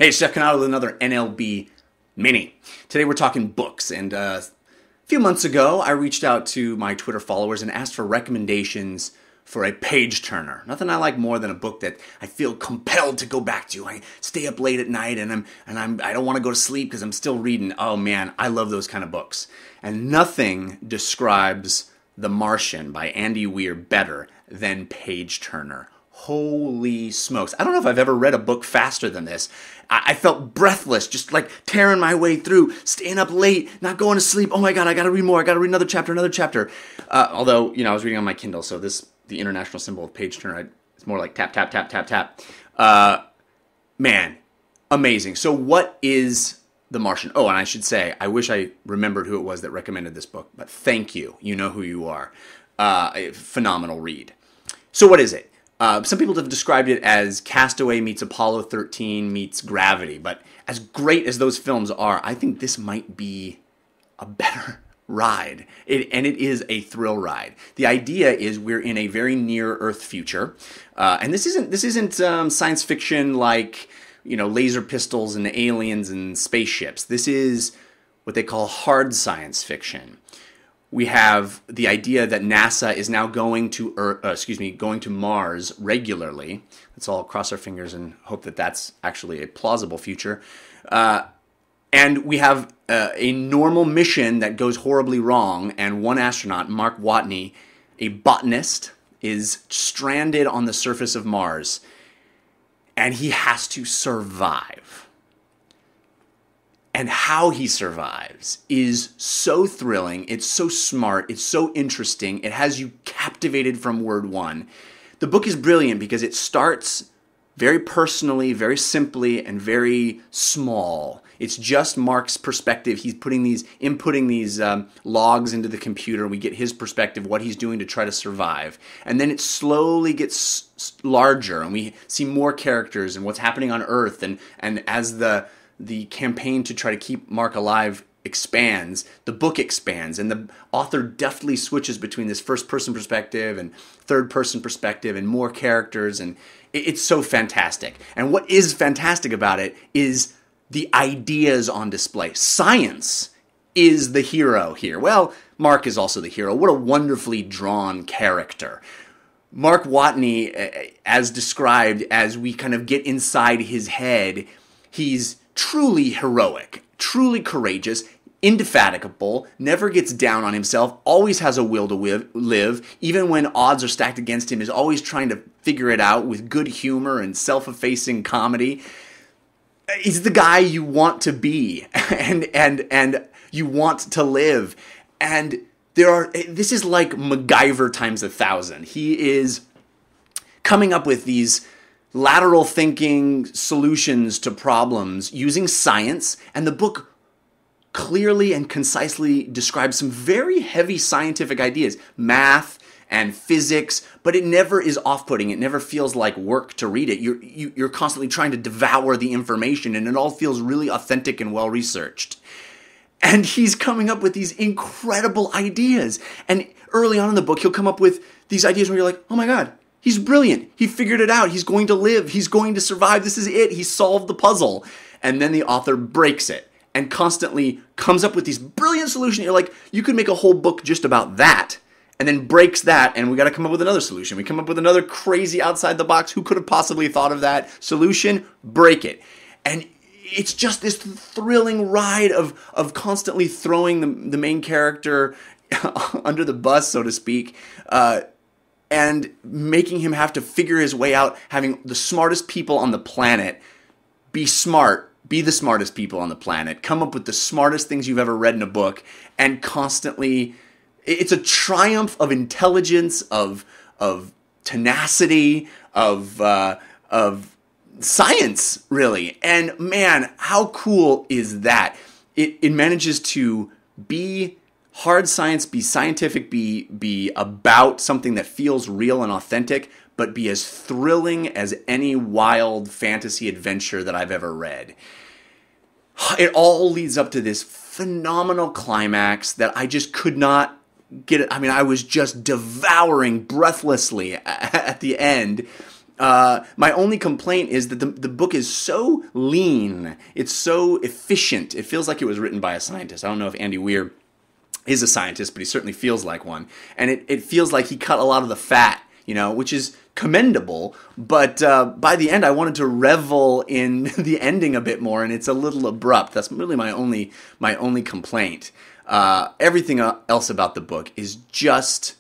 Hey, Chef Cannata with another NLB mini. Today we're talking books, and a few months ago I reached out to my Twitter followers and asked for recommendations for a page turner. Nothing I like more than a book that I feel compelled to go back to. I stay up late at night and I don't want to go to sleep because I'm still reading. Oh man, I love those kind of books. And nothing describes The Martian by Andy Weir better than Page Turner. Holy smokes. I don't know if I've ever read a book faster than this. I felt breathless, just like tearing my way through, staying up late, not going to sleep. Oh my God, I got to read more. I got to read another chapter. Although, I was reading on my Kindle, so the international symbol of page turner, it's more like tap, tap, tap, tap, tap. Man, amazing. So what is The Martian? Oh, and I should say, I wish I remembered who it was that recommended this book, but thank you. You know who you are. A phenomenal read. So what is it? Some people have described it as Castaway meets Apollo 13 meets Gravity, but as great as those films are, I think this might be a better ride. And it is a thrill ride. The idea is we're in a very near Earth future, and this isn't science fiction like laser pistols and aliens and spaceships. This is what they call hard science fiction. We have the idea that NASA is now going to Mars regularly. Let's all cross our fingers and hope that that's actually a plausible future. And we have a normal mission that goes horribly wrong, and one astronaut, Mark Watney, a botanist, is stranded on the surface of Mars, and he has to survive. And how he survives is so thrilling, it's so smart, it's so interesting, it has you captivated from word one. The book is brilliant because it starts very personally, very simply, and very small. It's just Mark's perspective. He's inputting these logs into the computer, and we get his perspective, what he's doing to try to survive. And then it slowly gets larger, and we see more characters and what's happening on Earth, and as the campaign to try to keep Mark alive expands, the book expands, and the author deftly switches between this first-person perspective and third-person perspective and more characters, and it's so fantastic. And what is fantastic about it is the ideas on display. Science is the hero here. Well, Mark is also the hero. What a wonderfully drawn character. Mark Watney, as described, as we kind of get inside his head, he's truly heroic, truly courageous, indefatigable, never gets down on himself, always has a will to live, even when odds are stacked against him, is always trying to figure it out with good humor and self-effacing comedy. He's the guy you want to be and you want to live. And this is like MacGyver times 1,000. He is coming up with these lateral thinking solutions to problems using science, and the book clearly and concisely describes some very heavy scientific ideas, math and physics, but it never is off-putting. It never feels like work to read it. You're constantly trying to devour the information, and it all feels really authentic and well-researched. And he's coming up with these incredible ideas. And early on in the book, he'll come up with these ideas where you're like, oh my God, he's brilliant. He figured it out. He's going to live. He's going to survive. This is it. He solved the puzzle. And then the author breaks it and constantly comes up with these brilliant solutions. You're like, you could make a whole book just about that, and then breaks that, and we got to come up with another solution. We come up with another crazy outside the box. Who could have possibly thought of that solution? Break it. And it's just this thrilling ride of constantly throwing the main character under the bus, so to speak, and making him have to figure his way out, having the smartest people on the planet be smart, be the smartest people on the planet, come up with the smartest things you've ever read in a book, and constantly, it's a triumph of intelligence, of tenacity, of science, really. And man, how cool is that? It manages to be hard science, be scientific, be about something that feels real and authentic, but be as thrilling as any wild fantasy adventure that I've ever read. It all leads up to this phenomenal climax that I just could not get it. I mean, I was just devouring breathlessly at the end. My only complaint is that the book is so lean. It's so efficient. It feels like it was written by a scientist. I don't know if Andy Weir is a scientist, but he certainly feels like one. And it feels like he cut a lot of the fat, which is commendable. But by the end, I wanted to revel in the ending a bit more, and it's a little abrupt. That's really my only complaint. Everything else about the book is just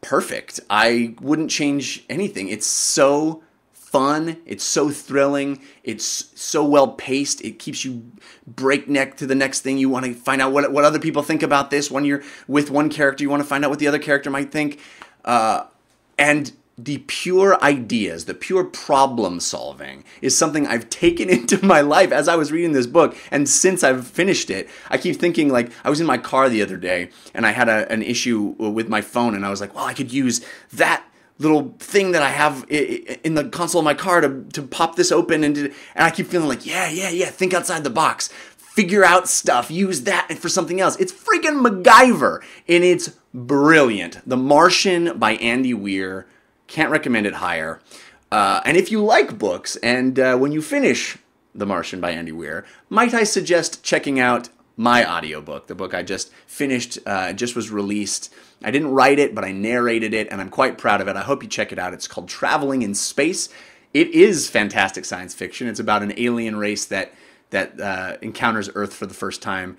perfect. I wouldn't change anything. It's so fun. It's so thrilling. It's so well paced. It keeps you breakneck to the next thing. You want to find out what other people think about this. When you're with one character, you want to find out what the other character might think. And the pure ideas, the pure problem solving is something I've taken into my life as I was reading this book. And since I've finished it, I keep thinking, like, I was in my car the other day and I had an issue with my phone, and I was like, well, I could use that little thing that I have in the console of my car to pop this open. And I keep feeling like, yeah, think outside the box. Figure out stuff. Use that for something else. It's freaking MacGyver, and it's brilliant. The Martian by Andy Weir. Can't recommend it higher. And if you like books, and when you finish The Martian by Andy Weir, might I suggest checking out my audiobook, the book I just finished, just was released. I didn't write it, but I narrated it, and I'm quite proud of it. I hope you check it out. It's called Traveling in Space. It is fantastic science fiction. It's about an alien race that encounters Earth for the first time,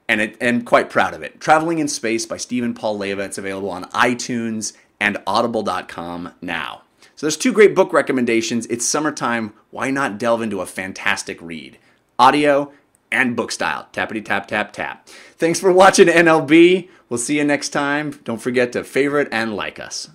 and quite proud of it. Traveling in Space by Stephen Paul Leva. It's available on iTunes and audible.com now. So there's two great book recommendations. It's summertime. Why not delve into a fantastic read? Audio and book style. Tappity tap tap tap. Thanks for watching NLB. We'll see you next time. Don't forget to favorite and like us.